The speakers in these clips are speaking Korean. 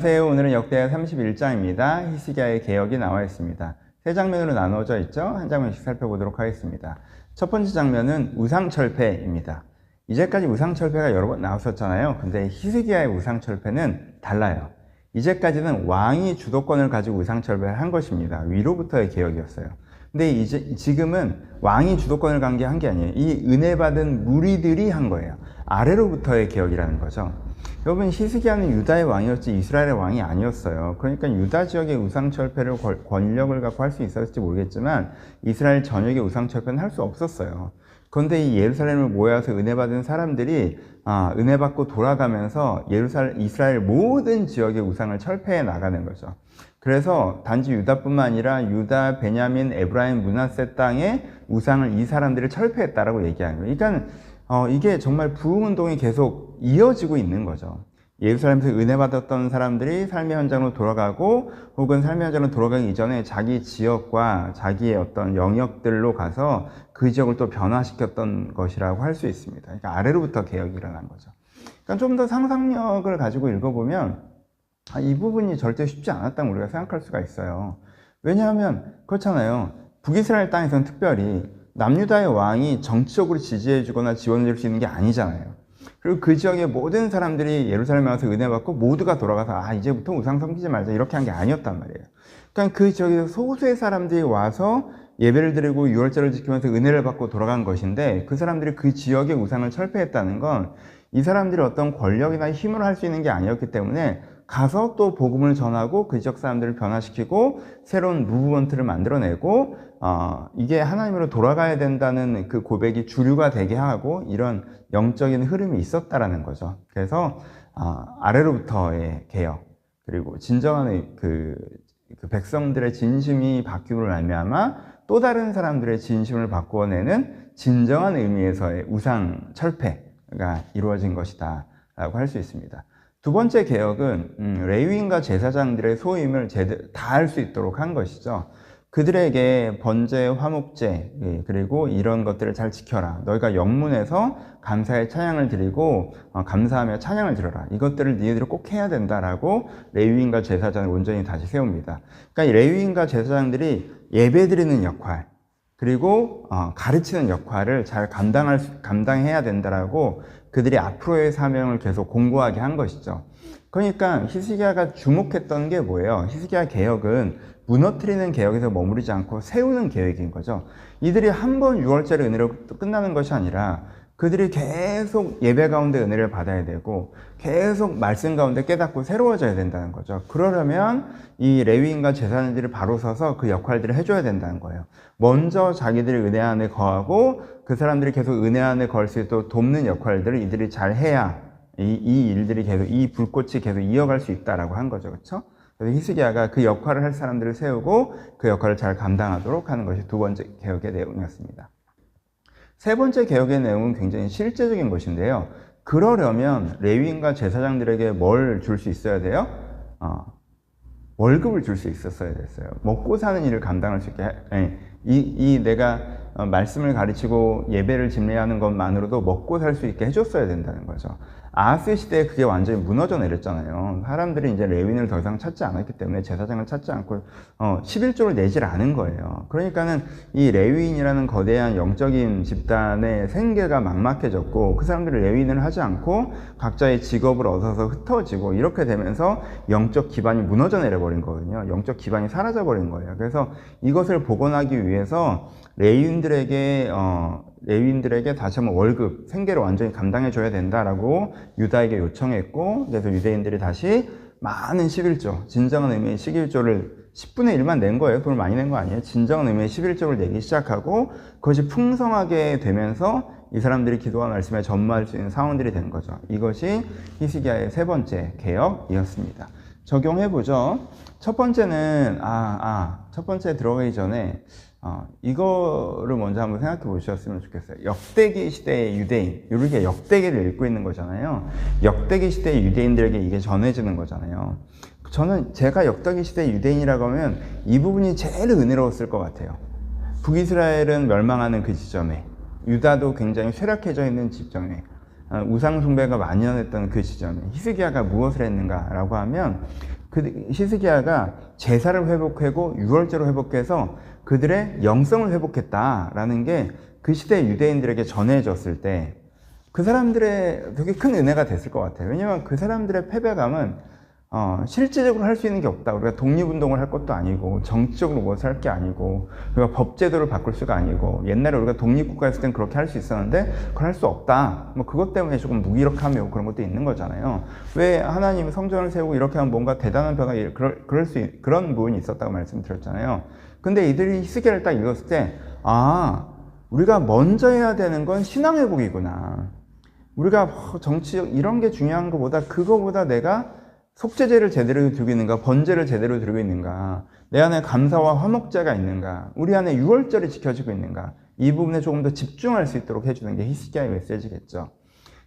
안녕하세요. 오늘은 역대하 31장입니다. 히스기야의 개혁이 나와 있습니다. 세 장면으로 나누어져 있죠. 한 장면씩 살펴보도록 하겠습니다. 첫 번째 장면은 우상철폐입니다. 이제까지 우상철폐가 여러 번 나왔었잖아요. 근데 히스기야의 우상철폐는 달라요. 이제까지는 왕이 주도권을 가지고 우상철폐를 한 것입니다. 위로부터의 개혁이었어요. 근데 지금은 왕이 주도권을 한 게 아니에요. 이 은혜 받은 무리들이 한 거예요. 아래로부터의 개혁이라는 거죠. 여러분, 히스기야는 유다의 왕이었지 이스라엘의 왕이 아니었어요. 그러니까 유다 지역의 우상철폐를 권력을 갖고 할 수 있었을지 모르겠지만 이스라엘 전역의 우상철폐는 할 수 없었어요. 그런데 이 예루살렘을 모여서 은혜 받은 사람들이 은혜 받고 돌아가면서 이스라엘 모든 지역의 우상을 철폐해 나가는 거죠. 그래서 단지 유다뿐만 아니라 유다, 베냐민, 에브라임, 므낫세 땅의 우상을 이 사람들이 철폐했다라고 얘기하는 거예요. 그러니까 이게 정말 부흥운동이 계속 이어지고 있는 거죠. 예루살렘에서 은혜 받았던 사람들이 삶의 현장으로 돌아가고 혹은 삶의 현장으로 돌아가기 이전에 자기 지역과 자기의 어떤 영역들로 가서 그 지역을 또 변화시켰던 것이라고 할 수 있습니다. 그러니까 아래로부터 개혁이 일어난 거죠. 그러니까 좀 더 상상력을 가지고 읽어보면 이 부분이 절대 쉽지 않았다고 우리가 생각할 수가 있어요. 왜냐하면 그렇잖아요. 북이스라엘 땅에서는 특별히 남유다의 왕이 정치적으로 지지해주거나 지원해줄 수 있는 게 아니잖아요. 그리고 그 지역의 모든 사람들이 예루살렘에 와서 은혜 받고 모두가 돌아가서 이제부터 우상 섬기지 말자 이렇게 한 게 아니었단 말이에요. 그러니까 그 지역에서 소수의 사람들이 와서 예배를 드리고 유월절을 지키면서 은혜를 받고 돌아간 것인데 그 사람들이 그 지역의 우상을 철폐했다는 건 이 사람들이 어떤 권력이나 힘으로 할 수 있는 게 아니었기 때문에 가서 또 복음을 전하고 그 지역 사람들을 변화시키고 새로운 무브먼트를 만들어내고 이게 하나님으로 돌아가야 된다는 그 고백이 주류가 되게 하고 이런 영적인 흐름이 있었다라는 거죠. 그래서 아래로부터의 개혁 그리고 진정한 그 백성들의 진심이 바뀌므로 말미암아 또 다른 사람들의 진심을 바꾸어내는 진정한 의미에서의 우상 철폐가 이루어진 것이다 라고 할 수 있습니다. 두 번째 개혁은 레위인과 제사장들의 소임을 다 할 수 있도록 한 것이죠. 그들에게 번제, 화목제 그리고 이런 것들을 잘 지켜라. 너희가 영문에서 감사의 찬양을 드리고 감사하며 찬양을 드려라. 이것들을 너희들이 꼭 해야 된다라고 레위인과 제사장을 온전히 다시 세웁니다. 그러니까 이 레위인과 제사장들이 예배드리는 역할 그리고 가르치는 역할을 잘 감당해야 된다라고 그들이 앞으로의 사명을 계속 공고하게 한 것이죠. 그러니까 히스기야가 주목했던 게 뭐예요? 히스기야 개혁은 무너뜨리는 개혁에서 머무르지 않고 세우는 개혁인 거죠. 이들이 한 번 6월절의 은혜로 끝나는 것이 아니라 그들이 계속 예배 가운데 은혜를 받아야 되고 계속 말씀 가운데 깨닫고 새로워져야 된다는 거죠. 그러려면 이 레위인과 제사장들이 바로 서서 그 역할들을 해줘야 된다는 거예요. 먼저 자기들이 은혜 안에 거하고 그 사람들이 계속 은혜 안에 거할 수 있도록 돕는 역할들을 이들이 잘 해야 이 일들이 계속 이 불꽃이 계속 이어갈 수 있다라고 한 거죠. 그렇죠? 그래서 히스기야가 그 역할을 할 사람들을 세우고 그 역할을 잘 감당하도록 하는 것이 두 번째 개혁의 내용이었습니다. 세 번째 개혁의 내용은 굉장히 실제적인 것인데요. 그러려면 레위인과 제사장들에게 뭘 줄 수 있어야 돼요? 월급을 줄 수 있었어야 됐어요. 먹고 사는 일을 감당할 수 있게 내가 말씀을 가르치고 예배를 집례하는 것만으로도 먹고 살 수 있게 해줬어야 된다는 거죠. 아하스 시대에 그게 완전히 무너져 내렸잖아요. 사람들이 이제 레위인을 더 이상 찾지 않았기 때문에 제사장을 찾지 않고 11조를 내질 않은 거예요. 그러니까는 이 레위인이라는 거대한 영적인 집단의 생계가 막막해졌고 그 사람들이 레위인을 하지 않고 각자의 직업을 얻어서 흩어지고 이렇게 되면서 영적 기반이 무너져 내려버린 거거든요. 영적 기반이 사라져버린 거예요. 그래서 이것을 복원하기 위해서 레위인들에게 다시 한번 월급, 생계를 완전히 감당해줘야 된다라고 유다에게 요청했고, 그래서 유대인들이 다시 많은 11조, 진정한 의미의 11조를 10분의 1만 낸 거예요. 돈을 많이 낸 거 아니에요. 진정한 의미의 11조를 내기 시작하고, 그것이 풍성하게 되면서 이 사람들이 기도와 말씀에 전무할 수 있는 상황들이 된 거죠. 이것이 히스기야의 세 번째 개혁이었습니다. 적용해보죠. 첫 번째는, 첫 번째 들어가기 전에, 이거를 먼저 한번 생각해 보셨으면 좋겠어요. 역대기 시대의 유대인, 이렇게 역대기를 읽고 있는 거잖아요. 역대기 시대의 유대인들에게 이게 전해지는 거잖아요. 제가 역대기 시대의 유대인이라고 하면 이 부분이 제일 은혜로웠을 것 같아요. 북이스라엘은 멸망하는 그 지점에, 유다도 굉장히 쇠락해져 있는 지점에, 우상 숭배가 만연했던 그 시점에 히스기야가 무엇을 했는가라고 하면 그 히스기야가 제사를 회복하고 유월절을 회복해서 그들의 영성을 회복했다라는 게 그 시대 유대인들에게 전해졌을 때 그 사람들의 되게 큰 은혜가 됐을 것 같아요. 왜냐면 그 사람들의 패배감은 실질적으로 할 수 있는 게 없다. 우리가 독립운동을 할 것도 아니고 정치적으로 무엇을 할 게 아니고 우리가 법제도를 바꿀 수가 아니고 옛날에 우리가 독립국가였을 땐 그렇게 할 수 있었는데 그걸 할 수 없다. 뭐 그것 때문에 조금 무기력하며 그런 것도 있는 거잖아요. 왜 하나님이 성전을 세우고 이렇게 하면 뭔가 대단한 변화 그런 부분이 있었다고 말씀드렸잖아요. 근데 이들이 히스기야를 딱 읽었을 때 우리가 먼저 해야 되는 건 신앙 회복이구나. 우리가 정치적 이런 게 중요한 것보다 그거보다 내가 속죄제를 제대로 드리고 있는가, 번제를 제대로 드리고 있는가, 내 안에 감사와 화목제가 있는가, 우리 안에 유월절이 지켜지고 있는가, 이 부분에 조금 더 집중할 수 있도록 해주는 게 히스기야의 메시지겠죠.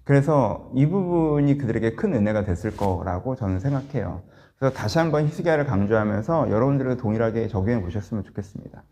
그래서 이 부분이 그들에게 큰 은혜가 됐을 거라고 저는 생각해요. 그래서 다시 한번 히스기야를 강조하면서 여러분들과 동일하게 적용해 보셨으면 좋겠습니다.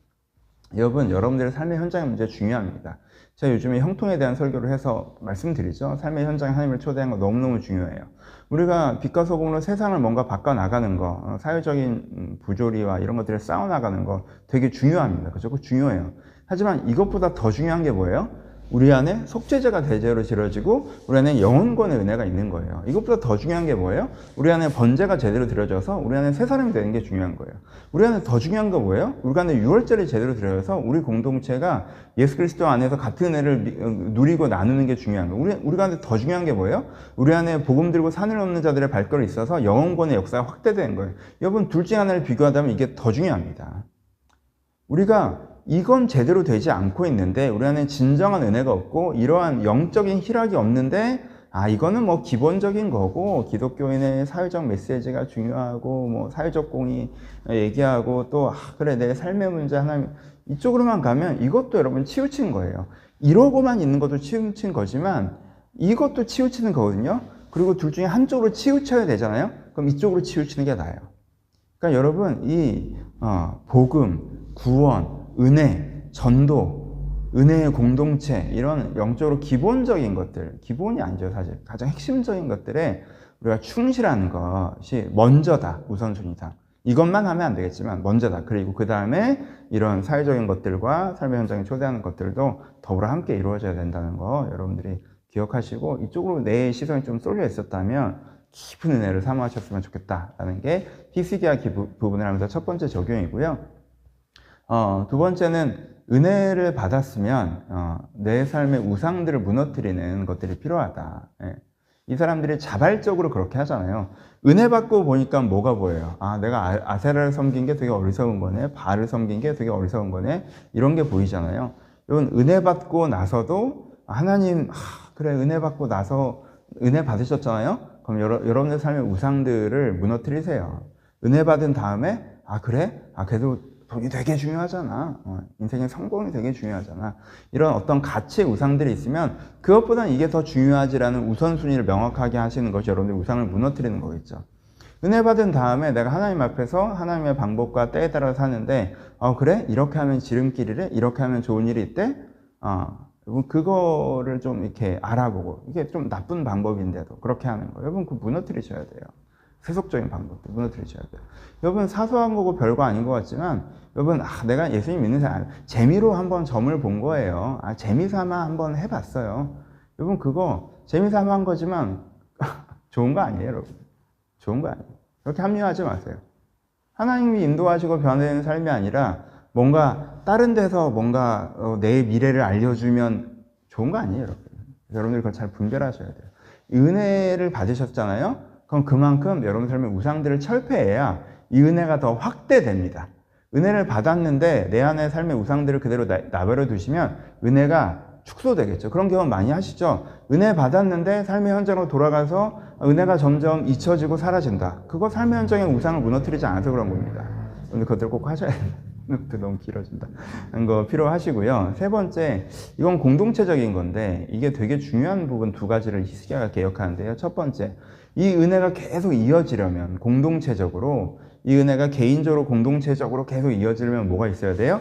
여러분들의 삶의 현장의 문제 중요합니다. 제가 요즘에 형통에 대한 설교를 해서 말씀드리죠. 삶의 현장에 하나님을 초대하는 거 너무너무 중요해요. 우리가 빛과 소금으로 세상을 뭔가 바꿔나가는 거, 사회적인 부조리와 이런 것들을 싸워나가는 거 되게 중요합니다. 그죠? 그거 중요해요. 하지만 이것보다 더 중요한 게 뭐예요? 우리 안에 속죄제가 대제로 지어지고 우리 안에 영혼권의 은혜가 있는 거예요. 이것보다 더 중요한 게 뭐예요? 우리 안에 번제가 제대로 드려져서 우리 안에 새 사람이 되는 게 중요한 거예요. 우리 안에 더 중요한 거 뭐예요? 우리 안에 유월절이 제대로 드려져서 우리 공동체가 예수 그리스도 안에서 같은 은혜를 누리고 나누는 게 중요한 거예요. 우리 안에 더 중요한 게 뭐예요? 우리 안에 복음 들고 산을 넘는 자들의 발걸음이 있어서 영혼권의 역사가 확대되는 거예요. 여러분, 둘 중에 하나를 비교하자면 이게 더 중요합니다. 우리가 이건 제대로 되지 않고 있는데 우리 안에 진정한 은혜가 없고 이러한 영적인 희락이 없는데 이거는 뭐 기본적인 거고 기독교인의 사회적 메시지가 중요하고 뭐 사회적 공의 얘기하고 또 그래 내 삶의 문제 하나님 이쪽으로만 가면 이것도 여러분 치우친 거예요. 이러고만 있는 것도 치우친 거지만 이것도 치우치는 거거든요. 그리고 둘 중에 한쪽으로 치우쳐야 되잖아요. 그럼 이쪽으로 치우치는 게 나아요. 그러니까 여러분 이 복음, 구원, 은혜, 전도, 은혜의 공동체 이런 영적으로 기본적인 것들, 기본이 아니죠 사실. 가장 핵심적인 것들에 우리가 충실하는 것이 먼저다, 우선순위다. 이것만 하면 안 되겠지만 먼저다. 그리고 그 다음에 이런 사회적인 것들과 삶의 현장에 초대하는 것들도 더불어 함께 이루어져야 된다는 거 여러분들이 기억하시고 이쪽으로 내 시선이 좀 쏠려 있었다면 깊은 은혜를 사모하셨으면 좋겠다라는 게 히스기야 부분을 하면서 첫 번째 적용이고요. 두 번째는 은혜를 받았으면 내 삶의 우상들을 무너뜨리는 것들이 필요하다. 이 사람들이 자발적으로 그렇게 하잖아요. 은혜 받고 보니까 뭐가 보여요? 내가 아세라를 섬긴 게 되게 어리석은 거네. 바알을 섬긴 게 되게 어리석은 거네. 이런 게 보이잖아요. 여러분 은혜 받고 나서도 하나님 그래 은혜 받고 나서 은혜 받으셨잖아요. 그럼 여러분의 삶의 우상들을 무너뜨리세요. 은혜 받은 다음에 그래? 그래도 돈이 되게 중요하잖아. 인생의 성공이 되게 중요하잖아. 이런 어떤 가치의 우상들이 있으면 그것보다는 이게 더 중요하지라는 우선순위를 명확하게 하시는 것이 여러분들 우상을 무너뜨리는 거겠죠. 은혜 받은 다음에 내가 하나님 앞에서 하나님의 방법과 때에 따라 사는데 그래? 이렇게 하면 지름길이래? 이렇게 하면 좋은 일이 있대? 그거를 좀 이렇게 알아보고 이게 좀 나쁜 방법인데도 그렇게 하는 거예요. 여러분 그거 무너뜨리셔야 돼요. 세속적인 방법도 무너뜨리셔야 돼요. 여러분 사소한 거고 별거 아닌 것 같지만 여러분 내가 예수님 믿는 사람 재미로 한번 점을 본 거예요. 재미삼아 한번 해봤어요. 여러분 그거 재미삼아 한 거지만 좋은 거 아니에요 여러분. 좋은 거 아니에요. 그렇게 합리화하지 마세요. 하나님이 인도하시고 변화되는 삶이 아니라 뭔가 다른 데서 뭔가 내 미래를 알려주면 좋은 거 아니에요 여러분. 여러분들 그걸 잘 분별하셔야 돼요. 은혜를 받으셨잖아요. 그럼 그만큼 여러분 삶의 우상들을 철폐해야 이 은혜가 더 확대됩니다. 은혜를 받았는데 내 안의 삶의 우상들을 그대로 내버려 두시면 은혜가 축소되겠죠. 그런 경험 많이 하시죠. 은혜 받았는데 삶의 현장으로 돌아가서 은혜가 점점 잊혀지고 사라진다. 그거 삶의 현장의 우상을 무너뜨리지 않아서 그런 겁니다. 근데 그것들 꼭 하셔야 돼요. 너무 길어진다. 거 필요하시고요. 세 번째, 이건 공동체적인 건데 이게 되게 중요한 부분 두 가지를 히스기야가 개혁하는데요. 첫 번째, 이 은혜가 계속 이어지려면 공동체적으로 이 은혜가 개인적으로 공동체적으로 계속 이어지려면 뭐가 있어야 돼요?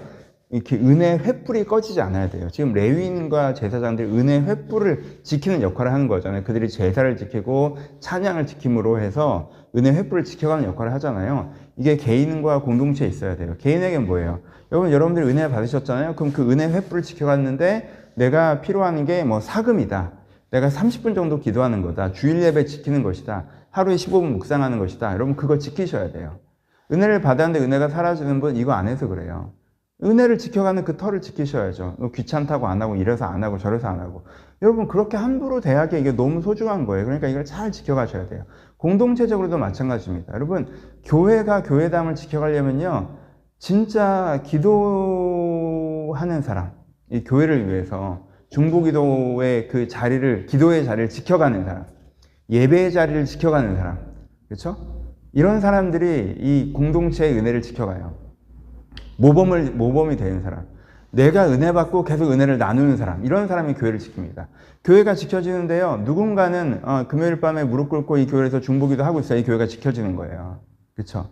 이렇게 은혜 횃불이 꺼지지 않아야 돼요. 지금 레위인과 제사장들이 은혜 횃불을 지키는 역할을 하는 거잖아요. 그들이 제사를 지키고 찬양을 지킴으로 해서 은혜 횃불을 지켜가는 역할을 하잖아요. 이게 개인과 공동체에 있어야 돼요. 개인에게는 뭐예요? 여러분들이 은혜 받으셨잖아요. 그럼 그 은혜 횃불을 지켜갔는데 내가 필요한 게 뭐 사금이다. 내가 30분 정도 기도하는 거다. 주일 예배 지키는 것이다. 하루에 15분 묵상하는 것이다. 여러분 그거 지키셔야 돼요. 은혜를 받았는데 은혜가 사라지는 분 이거 안 해서 그래요. 은혜를 지켜가는 그 터를 지키셔야죠. 귀찮다고 안 하고 이래서 안 하고 저래서 안 하고. 여러분 그렇게 함부로 대하기에 이게 너무 소중한 거예요. 그러니까 이걸 잘 지켜가셔야 돼요. 공동체적으로도 마찬가지입니다. 여러분 교회가 교회당을 지켜가려면요. 진짜 기도하는 사람, 이 교회를 위해서 중보기도의 그 자리를, 기도의 자리를 지켜가는 사람, 예배의 자리를 지켜가는 사람, 그렇죠? 이런 사람들이 이 공동체의 은혜를 지켜가요. 모범이 되는 사람, 내가 은혜 받고 계속 은혜를 나누는 사람, 이런 사람이 교회를 지킵니다. 교회가 지켜지는데요, 누군가는 금요일 밤에 무릎 꿇고 이 교회에서 중보기도 하고 있어야 이 교회가 지켜지는 거예요. 그렇죠?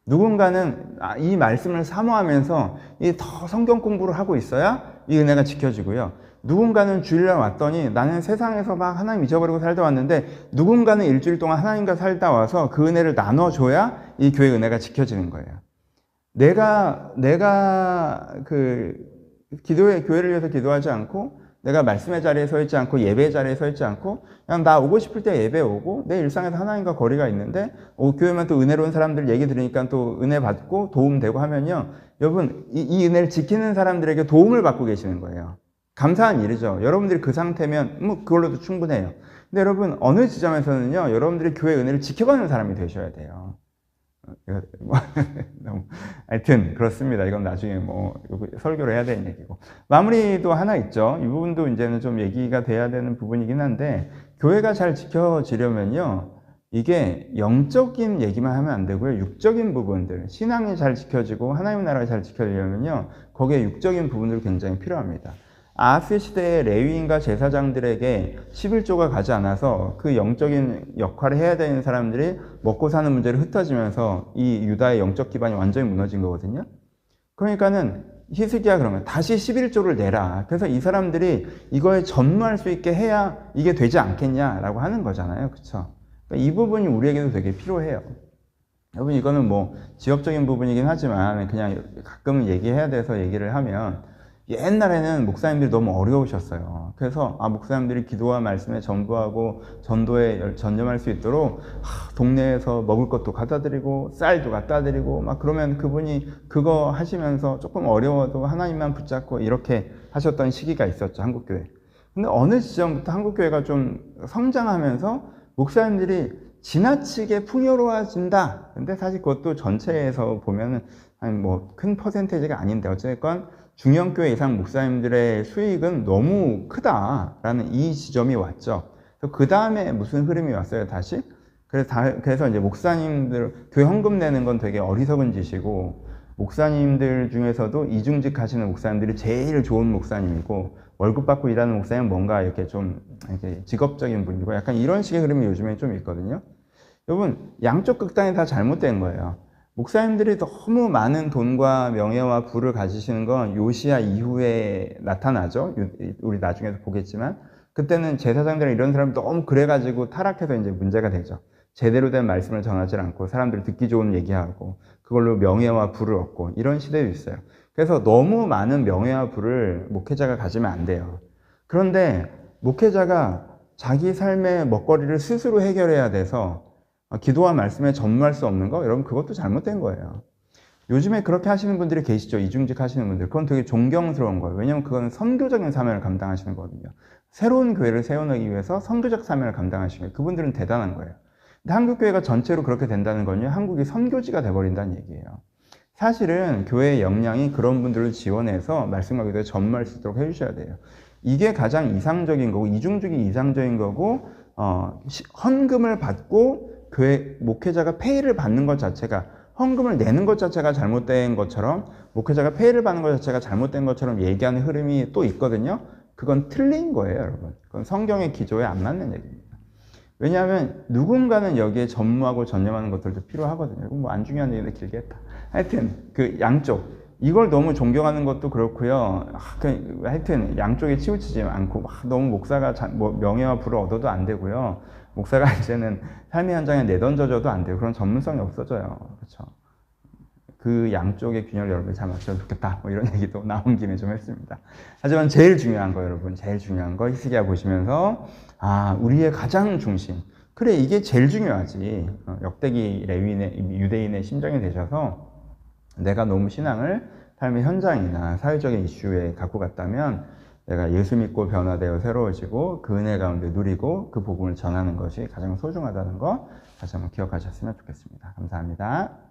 누군가는 이 말씀을 사모하면서 더 성경 공부를 하고 있어야 이 은혜가 지켜지고요. 누군가는 주일날 왔더니 나는 세상에서 막 하나님 잊어버리고 살다 왔는데 누군가는 일주일 동안 하나님과 살다 와서 그 은혜를 나눠줘야 이 교회 은혜가 지켜지는 거예요. 내가 그 교회를 위해서 기도하지 않고 내가 말씀의 자리에 서 있지 않고 예배의 자리에 서 있지 않고 그냥 나 오고 싶을 때 예배 오고 내 일상에서 하나님과 거리가 있는데 교회만 또 은혜로운 사람들 얘기 들으니까 또 은혜 받고 도움되고 하면요. 여러분 이 은혜를 지키는 사람들에게 도움을 받고 계시는 거예요. 감사한 일이죠. 여러분들이 그 상태면 뭐 그걸로도 충분해요. 근데 여러분 어느 지점에서는요. 여러분들이 교회 은혜를 지켜가는 사람이 되셔야 돼요. 하여튼 그렇습니다. 이건 나중에 뭐 설교를 해야 되는 얘기고 마무리도 하나 있죠. 이 부분도 이제는 좀 얘기가 돼야 되는 부분이긴 한데 교회가 잘 지켜지려면요. 이게 영적인 얘기만 하면 안 되고요. 육적인 부분들, 신앙이 잘 지켜지고 하나님의 나라가 잘 지켜지려면요. 거기에 육적인 부분들이 굉장히 필요합니다. 아하스 시대의 레위인과 제사장들에게 11조가 가지 않아서 그 영적인 역할을 해야 되는 사람들이 먹고 사는 문제를 흩어지면서 이 유다의 영적 기반이 완전히 무너진 거거든요. 그러니까는 히스기야 그러면 다시 11조를 내라. 그래서 이 사람들이 이거에 전무할 수 있게 해야 이게 되지 않겠냐라고 하는 거잖아요. 그렇죠? 그러니까 이 부분이 우리에게도 되게 필요해요. 여러분 이거는 뭐 지역적인 부분이긴 하지만 그냥 가끔은 얘기해야 돼서 얘기를 하면 옛날에는 목사님들이 너무 어려우셨어요. 그래서 목사님들이 기도와 말씀에 전부하고 전도에 전념할 수 있도록 동네에서 먹을 것도 갖다 드리고 쌀도 갖다 드리고 막 그러면 그분이 그거 하시면서 조금 어려워도 하나님만 붙잡고 이렇게 하셨던 시기가 있었죠. 한국교회. 근데 어느 지점부터 한국교회가 좀 성장하면서 목사님들이 지나치게 풍요로워진다. 근데 사실 그것도 전체에서 보면은 뭐 큰 퍼센테이지가 아닌데 어쨌건 중형교회 이상 목사님들의 수익은 너무 크다라는 이 지점이 왔죠. 그 다음에 무슨 흐름이 왔어요, 다시? 그래서 이제 목사님들, 교회 헌금 내는 건 되게 어리석은 짓이고, 목사님들 중에서도 이중직 하시는 목사님들이 제일 좋은 목사님이고, 월급 받고 일하는 목사님은 뭔가 이렇게 좀 이렇게 직업적인 분이고, 약간 이런 식의 흐름이 요즘에 좀 있거든요. 여러분, 양쪽 극단이 다 잘못된 거예요. 목사님들이 너무 많은 돈과 명예와 부를 가지시는 건 요시야 이후에 나타나죠. 우리 나중에도 보겠지만 그때는 제사장들이나 이런 사람이 너무 그래가지고 타락해서 이제 문제가 되죠. 제대로 된 말씀을 전하지 않고 사람들 듣기 좋은 얘기하고 그걸로 명예와 부를 얻고 이런 시대도 있어요. 그래서 너무 많은 명예와 부를 목회자가 가지면 안 돼요. 그런데 목회자가 자기 삶의 먹거리를 스스로 해결해야 돼서 기도와 말씀에 전무할 수 없는 거? 여러분 그것도 잘못된 거예요. 요즘에 그렇게 하시는 분들이 계시죠. 이중직 하시는 분들. 그건 되게 존경스러운 거예요. 왜냐면 그건 선교적인 사명을 감당하시는 거거든요. 새로운 교회를 세워내기 위해서 선교적 사명을 감당하시는 거예요. 그분들은 대단한 거예요. 근데 한국교회가 전체로 그렇게 된다는 건요. 한국이 선교지가 돼버린다는 얘기예요. 사실은 교회의 역량이 그런 분들을 지원해서 말씀과 기도에 전무할 수 있도록 해주셔야 돼요. 이게 가장 이상적인 거고 이중직이 이상적인 거고 헌금을 받고 교회 목회자가 페이를 받는 것 자체가 헌금을 내는 것 자체가 잘못된 것처럼 목회자가 페이를 받는 것 자체가 잘못된 것처럼 얘기하는 흐름이 또 있거든요. 그건 틀린 거예요, 여러분. 그건 성경의 기조에 안 맞는 얘기입니다. 왜냐하면 누군가는 여기에 전무하고 전념하는 것들도 필요하거든요. 뭐 안 중요한 얘기인데 길게 했다. 하여튼 그 양쪽 이걸 너무 존경하는 것도 그렇고요. 하여튼 양쪽에 치우치지 않고 너무 목사가 명예와 부를 얻어도 안 되고요. 목사가 이제는 삶의 현장에 내던져져도 안 돼요. 그런 전문성이 없어져요. 그렇죠. 그 양쪽의 균형을 여러분이 잘 맞춰도 좋겠다. 뭐 이런 얘기도 나온 김에 좀 했습니다. 하지만 제일 중요한 거 여러분, 제일 중요한 거 히스기야 보시면서 우리의 가장 중심. 그래, 이게 제일 중요하지. 역대기 레위인의 유대인의 심정이 되셔서 내가 너무 신앙을 삶의 현장이나 사회적인 이슈에 갖고 갔다면 내가 예수 믿고 변화되어 새로워지고 그 은혜 가운데 누리고 그 복음을 전하는 것이 가장 소중하다는 거 다시 한번 기억하셨으면 좋겠습니다. 감사합니다.